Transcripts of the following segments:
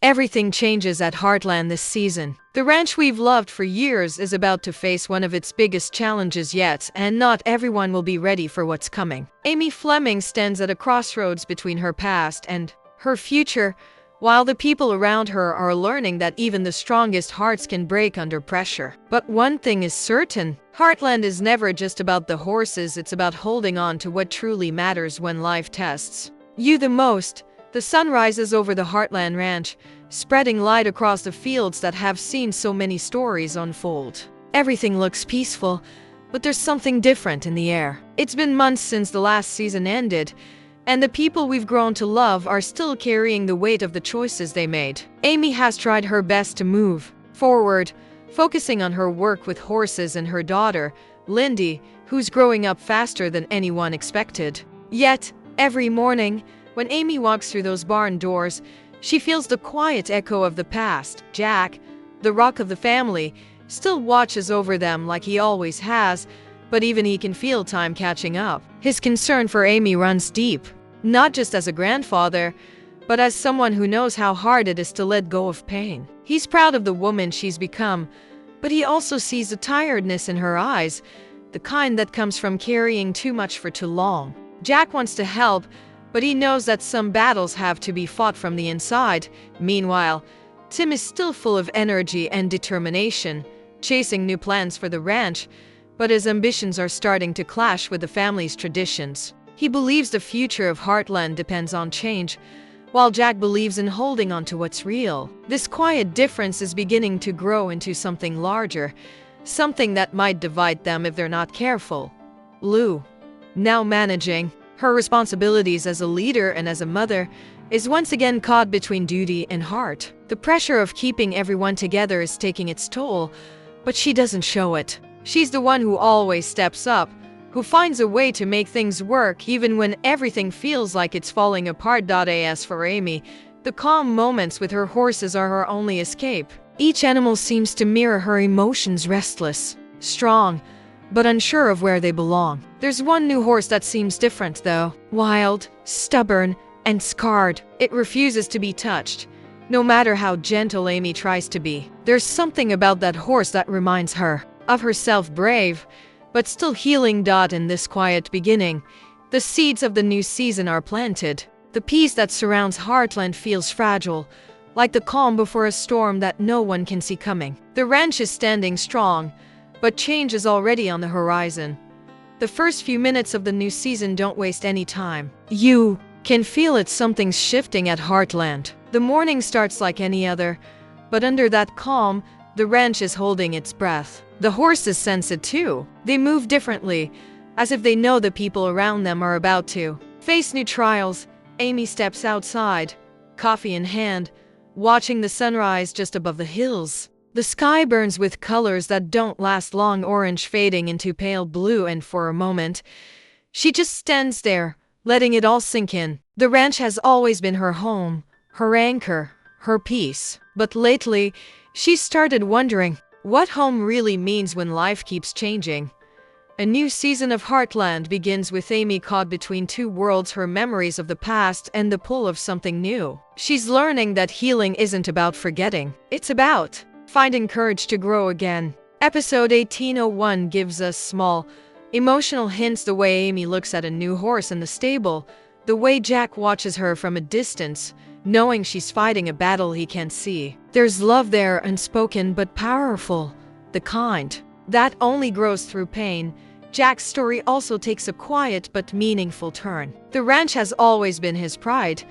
Everything changes at Heartland this season. The ranch we've loved for years is about to face one of its biggest challenges yet, and not everyone will be ready for what's coming. Amy Fleming stands at a crossroads between her past and her future, while the people around her are learning that even the strongest hearts can break under pressure. But one thing is certain, Heartland is never just about the horses, it's about holding on to what truly matters when life tests you the most. The sun rises over the Heartland Ranch, spreading light across the fields that have seen so many stories unfold. Everything looks peaceful, but there's something different in the air. It's been months since the last season ended, and the people we've grown to love are still carrying the weight of the choices they made. Amy has tried her best to move forward, focusing on her work with horses and her daughter, Lindy, who's growing up faster than anyone expected. Yet, every morning, when Amy walks through those barn doors, she feels the quiet echo of the past. Jack, the rock of the family, still watches over them like he always has, but even he can feel time catching up. His concern for Amy runs deep, not just as a grandfather, but as someone who knows how hard it is to let go of pain. He's proud of the woman she's become, but he also sees the tiredness in her eyes, the kind that comes from carrying too much for too long. Jack wants to help, but he knows that some battles have to be fought from the inside. Meanwhile, Tim is still full of energy and determination, chasing new plans for the ranch, but his ambitions are starting to clash with the family's traditions. He believes the future of Heartland depends on change, while Jack believes in holding on to what's real. This quiet difference is beginning to grow into something larger, something that might divide them if they're not careful. Lou, now managing her responsibilities as a leader and as a mother, is once again caught between duty and heart. The pressure of keeping everyone together is taking its toll, but she doesn't show it. She's the one who always steps up, who finds a way to make things work even when everything feels like it's falling apart. As for Amy, the calm moments with her horses are her only escape. Each animal seems to mirror her emotions, restless, strong, but unsure of where they belong. There's one new horse that seems different though. Wild, stubborn, and scarred. It refuses to be touched, no matter how gentle Amy tries to be. There's something about that horse that reminds her of herself, brave, but still healing. In this quiet beginning, the seeds of the new season are planted. The peace that surrounds Heartland feels fragile, like the calm before a storm that no one can see coming. The ranch is standing strong, but change is already on the horizon. The first few minutes of the new season don't waste any time. You can feel it, something's shifting at Heartland. The morning starts like any other, but under that calm, the ranch is holding its breath. The horses sense it too. They move differently, as if they know the people around them are about to face new trials. Amy steps outside, coffee in hand, watching the sunrise just above the hills. The sky burns with colors that don't last long, orange fading into pale blue, and for a moment, she just stands there, letting it all sink in. The ranch has always been her home, her anchor, her peace. But lately, she's started wondering what home really means when life keeps changing. A new season of Heartland begins with Amy caught between two worlds, her memories of the past and the pull of something new. She's learning that healing isn't about forgetting, it's about finding courage to grow again. Episode 1801 gives us small, emotional hints: the way Amy looks at a new horse in the stable, the way Jack watches her from a distance, knowing she's fighting a battle he can't see. There's love there, unspoken but powerful, the kind that only grows through pain. Jack's story also takes a quiet but meaningful turn. The ranch has always been his pride,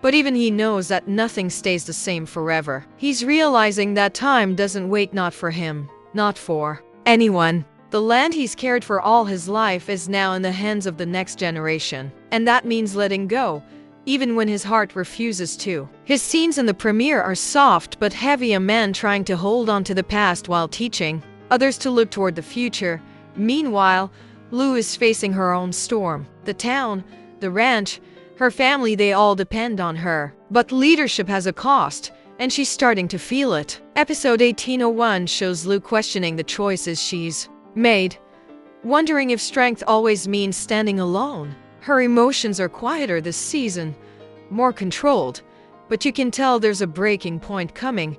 but even he knows that nothing stays the same forever. He's realizing that time doesn't wait, not for him, not for anyone. The land he's cared for all his life is now in the hands of the next generation, and that means letting go, even when his heart refuses to. His scenes in the premiere are soft but heavy, a man trying to hold on to the past while teaching others to look toward the future. Meanwhile, Lou is facing her own storm. The town, the ranch, her family, they all depend on her. But leadership has a cost, and she's starting to feel it. Episode 1801 shows Lou questioning the choices she's made, wondering if strength always means standing alone. Her emotions are quieter this season, more controlled, but you can tell there's a breaking point coming.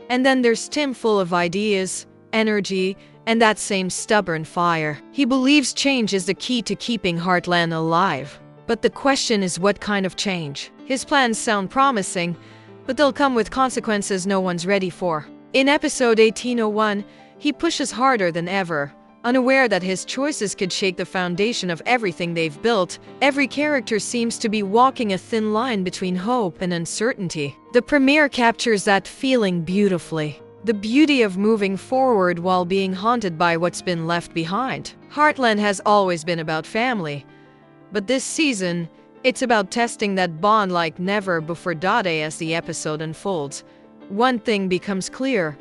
And then there's Tim, full of ideas, energy, and that same stubborn fire. He believes change is the key to keeping Heartland alive. But the question is, what kind of change? His plans sound promising, but they'll come with consequences no one's ready for. In episode 1801, he pushes harder than ever, unaware that his choices could shake the foundation of everything they've built. Every character seems to be walking a thin line between hope and uncertainty. The premiere captures that feeling beautifully. The beauty of moving forward while being haunted by what's been left behind. Heartland has always been about family, but this season, it's about testing that bond like never before. As the episode unfolds, one thing becomes clear.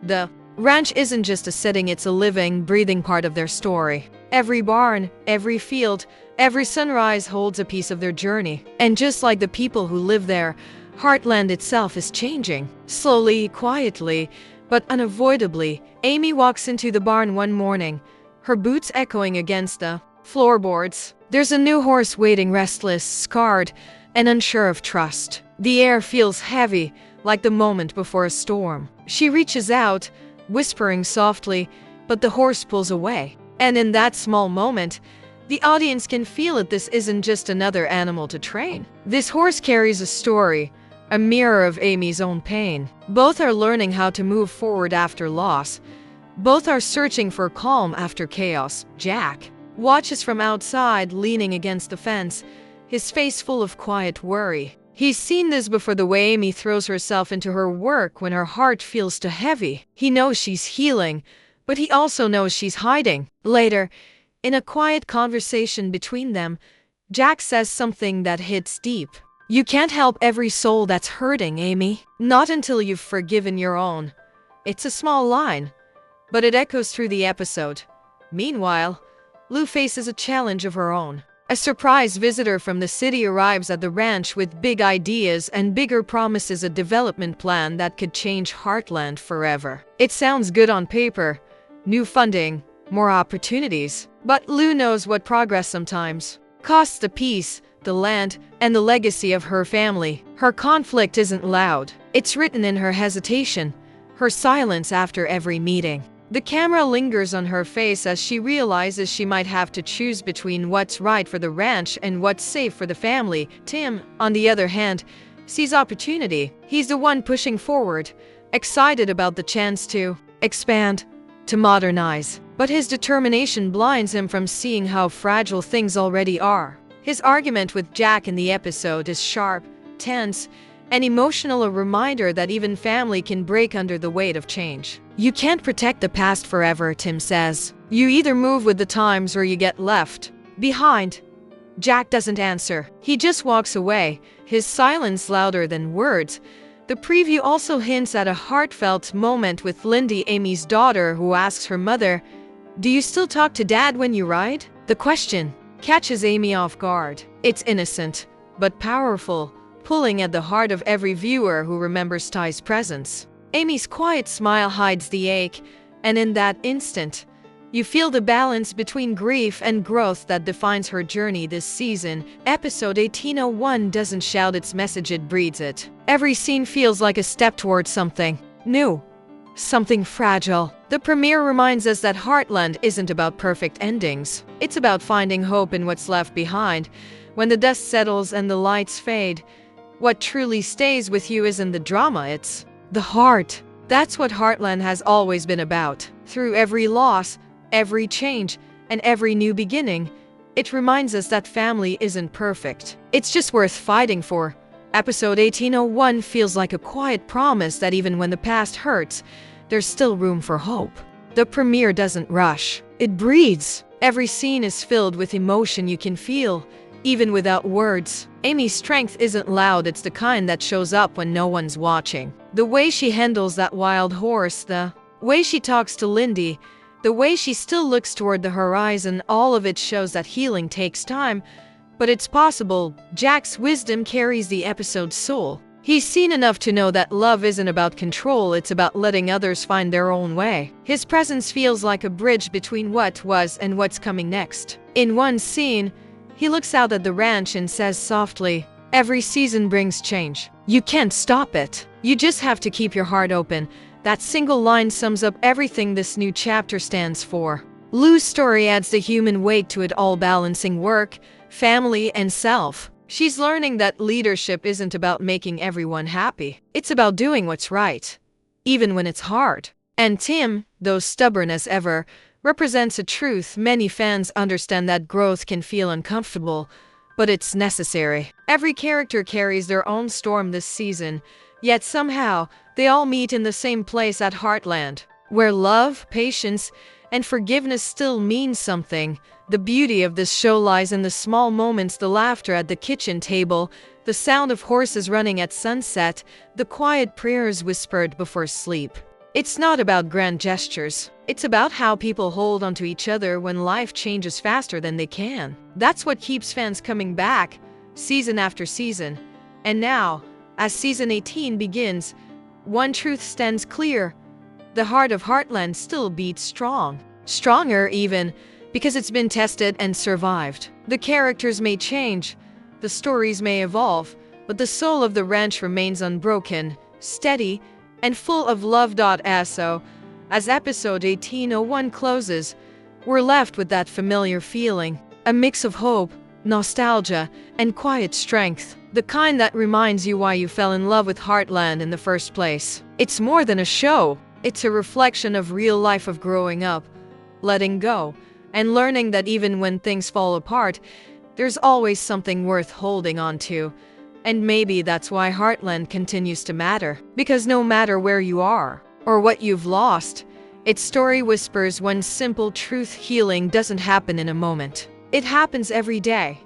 The ranch isn't just a setting, it's a living, breathing part of their story. Every barn, every field, every sunrise holds a piece of their journey. And just like the people who live there, Heartland itself is changing. Slowly, quietly, but unavoidably. Amy walks into the barn one morning, her boots echoing against the floorboards. There's a new horse waiting, restless, scarred, and unsure of trust. The air feels heavy, like the moment before a storm. She reaches out, whispering softly, but the horse pulls away. And in that small moment, the audience can feel it. This isn't just another animal to train. This horse carries a story, a mirror of Amy's own pain. Both are learning how to move forward after loss. Both are searching for calm after chaos. Jack watches from outside, leaning against the fence, his face full of quiet worry. He's seen this before, the way Amy throws herself into her work when her heart feels too heavy. He knows she's healing, but he also knows she's hiding. Later, in a quiet conversation between them, Jack says something that hits deep. You can't help every soul that's hurting, Amy. Not until you've forgiven your own. It's a small line, but it echoes through the episode. Meanwhile, Lou faces a challenge of her own. A surprise visitor from the city arrives at the ranch with big ideas and bigger promises, a development plan that could change Heartland forever. It sounds good on paper. New funding, more opportunities. But Lou knows what progress sometimes costs: the peace, the land, and the legacy of her family. Her conflict isn't loud. It's written in her hesitation, her silence after every meeting. The camera lingers on her face as she realizes she might have to choose between what's right for the ranch and what's safe for the family. Tim, on the other hand, sees opportunity. He's the one pushing forward, excited about the chance to expand, to modernize. But his determination blinds him from seeing how fragile things already are. His argument with Jack in the episode is sharp, tense, and emotional, a reminder that even family can break under the weight of change. You can't protect the past forever, Tim says. You either move with the times or you get left behind. Jack doesn't answer. He just walks away, his silence louder than words. The preview also hints at a heartfelt moment with Lindy, Amy's daughter, who asks her mother, "Do you still talk to Dad when you ride?" The question catches Amy off guard. It's innocent, but powerful, pulling at the heart of every viewer who remembers Ty's presence. Amy's quiet smile hides the ache, and in that instant, you feel the balance between grief and growth that defines her journey this season. Episode 1801 doesn't shout its message, it breathes it. Every scene feels like a step towards something new, something fragile. The premiere reminds us that Heartland isn't about perfect endings. It's about finding hope in what's left behind. When the dust settles and the lights fade, what truly stays with you isn't the drama, it's the heart. That's what Heartland has always been about. Through every loss, every change, and every new beginning, it reminds us that family isn't perfect. It's just worth fighting for. Episode 1801 feels like a quiet promise that even when the past hurts, there's still room for hope. The premiere doesn't rush. It breathes. Every scene is filled with emotion you can feel, even without words. Amy's strength isn't loud, it's the kind that shows up when no one's watching. The way she handles that wild horse, the way she talks to Lindy, the way she still looks toward the horizon, all of it shows that healing takes time, but it's possible. Jack's wisdom carries the episode's soul. He's seen enough to know that love isn't about control, it's about letting others find their own way. His presence feels like a bridge between what was and what's coming next. In one scene, he looks out at the ranch and says softly, "Every season brings change. You can't stop it. You just have to keep your heart open. That single line sums up everything this new chapter stands for. Lou's story adds the human weight to it all, balancing work, family, and self. She's learning that leadership isn't about making everyone happy. It's about doing what's right, even when it's hard. And Tim, though stubborn as ever, represents a truth many fans understand, that growth can feel uncomfortable, but it's necessary. Every character carries their own storm this season, yet somehow they all meet in the same place at Heartland, where love, patience, and forgiveness still mean something. The beauty of this show lies in the small moments, the laughter at the kitchen table, the sound of horses running at sunset, the quiet prayers whispered before sleep. It's not about grand gestures. It's about how people hold onto each other when life changes faster than they can. That's what keeps fans coming back, season after season. And now, as season 18 begins, one truth stands clear. The heart of Heartland still beats strong. Stronger even, because it's been tested and survived. The characters may change, the stories may evolve, but the soul of the ranch remains unbroken, steady, and full of love. So, as episode 1801 closes, we're left with that familiar feeling, a mix of hope, nostalgia, and quiet strength, the kind that reminds you why you fell in love with Heartland in the first place. It's more than a show, it's a reflection of real life, of growing up, letting go, and learning that even when things fall apart, there's always something worth holding on to. And maybe that's why Heartland continues to matter, because no matter where you are, or what you've lost, its story whispers one simple truth: healing doesn't happen in a moment. It happens every day,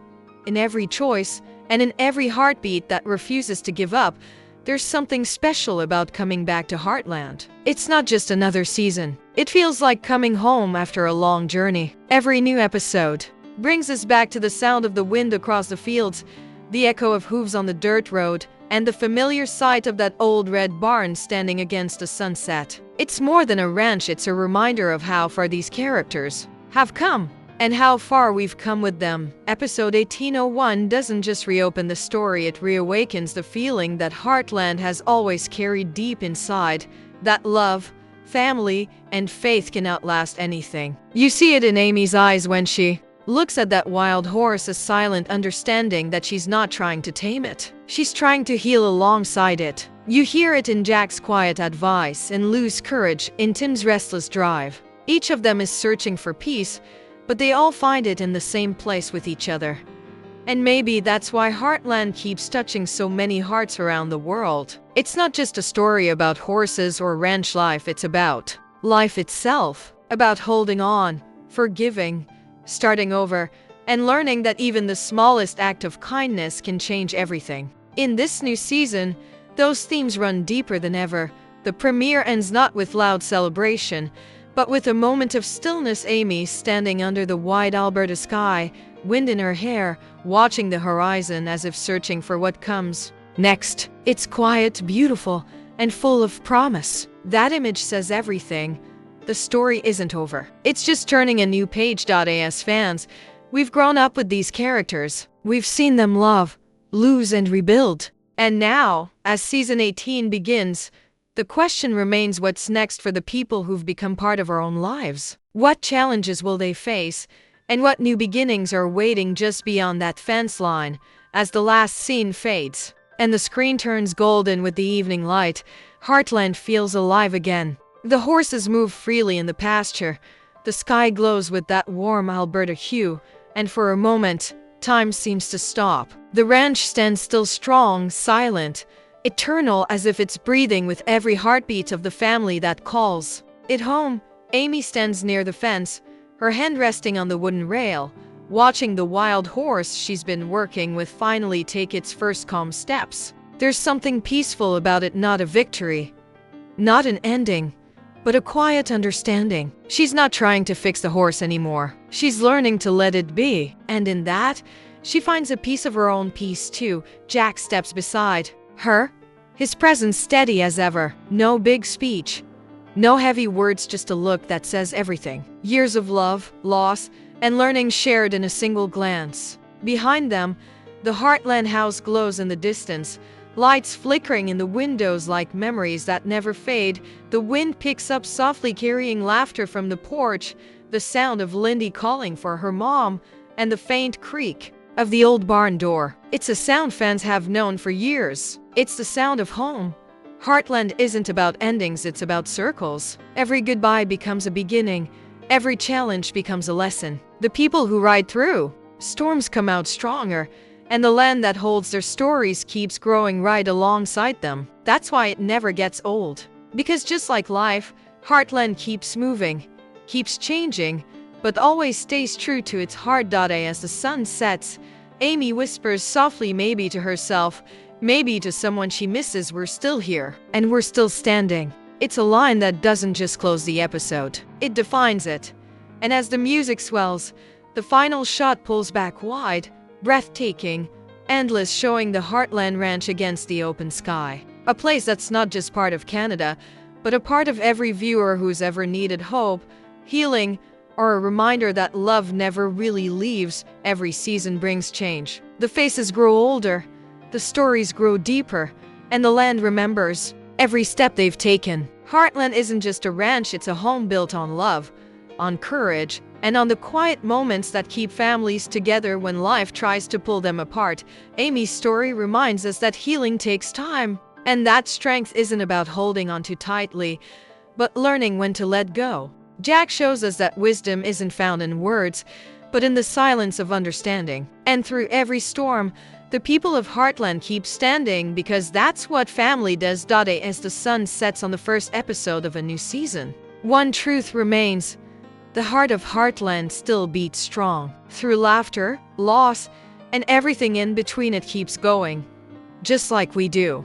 in every choice, and in every heartbeat that refuses to give up. There's something special about coming back to Heartland. It's not just another season. It feels like coming home after a long journey. Every new episode brings us back to the sound of the wind across the fields, the echo of hooves on the dirt road, and the familiar sight of that old red barn standing against the sunset. It's more than a ranch, it's a reminder of how far these characters have come, and how far we've come with them. Episode 1801 doesn't just reopen the story, it reawakens the feeling that Heartland has always carried deep inside, that love, family, and faith can outlast anything. You see it in Amy's eyes when she looks at that wild horse, a silent understanding that she's not trying to tame it. She's trying to heal alongside it. You hear it in Jack's quiet advice, in Lou's courage, in Tim's restless drive. Each of them is searching for peace, but they all find it in the same place, with each other. And maybe that's why Heartland keeps touching so many hearts around the world. It's not just a story about horses or ranch life, it's about life itself, about holding on, forgiving, starting over, and learning that even the smallest act of kindness can change everything. In this new season, those themes run deeper than ever. The premiere ends not with loud celebration, but with a moment of stillness. Amy standing under the wide Alberta sky, wind in her hair, watching the horizon as if searching for what comes next. It's quiet, beautiful, and full of promise. That image says everything. The story isn't over. It's just turning a new page. As fans, we've grown up with these characters. We've seen them love, lose, and rebuild. And now, as season 18 begins, the question remains: what's next for the people who've become part of our own lives? What challenges will they face? And what new beginnings are waiting just beyond that fence line? As the last scene fades and the screen turns golden with the evening light, Heartland feels alive again. The horses move freely in the pasture. The sky glows with that warm Alberta hue, and for a moment, time seems to stop. The ranch stands still, strong, silent, eternal, as if it's breathing with every heartbeat of the family that calls it home. Amy stands near the fence, her hand resting on the wooden rail, watching the wild horse she's been working with finally take its first calm steps. There's something peaceful about it, not a victory, not an ending, but a quiet understanding. She's not trying to fix the horse anymore. She's learning to let it be. And in that, she finds a piece of her own peace too. Jack steps beside her, his presence steady as ever. No big speech, no heavy words, just a look that says everything. Years of love, loss, and learning shared in a single glance. Behind them, the Heartland house glows in the distance, lights flickering in the windows like memories that never fade. The wind picks up softly, carrying laughter from the porch, the sound of Lindy calling for her mom, and the faint creak of the old barn door. It's a sound fans have known for years. It's the sound of home. Heartland isn't about endings, it's about circles. Every goodbye becomes a beginning. Every challenge becomes a lesson. The people who ride through storms come out stronger, and the land that holds their stories keeps growing right alongside them. That's why it never gets old. Because just like life, Heartland keeps moving, keeps changing, but always stays true to its heart. As the sun sets, Amy whispers softly, maybe to herself, maybe to someone she misses, we're still here, and we're still standing. It's a line that doesn't just close the episode, it defines it. And as the music swells, the final shot pulls back wide, breathtaking, endless, showing the Heartland Ranch against the open sky. A place that's not just part of Canada, but a part of every viewer who's ever needed hope, healing, or a reminder that love never really leaves. Every season brings change. The faces grow older, the stories grow deeper, and the land remembers every step they've taken. Heartland isn't just a ranch, it's a home built on love, on courage, and on the quiet moments that keep families together when life tries to pull them apart. Amy's story reminds us that healing takes time, and that strength isn't about holding on too tightly, but learning when to let go. Jack shows us that wisdom isn't found in words, but in the silence of understanding. And through every storm, the people of Heartland keep standing, because that's what family does. As the sun sets on the first episode of a new season, one truth remains: the heart of Heartland still beats strong. Through laughter, loss, and everything in between, it keeps going, just like we do.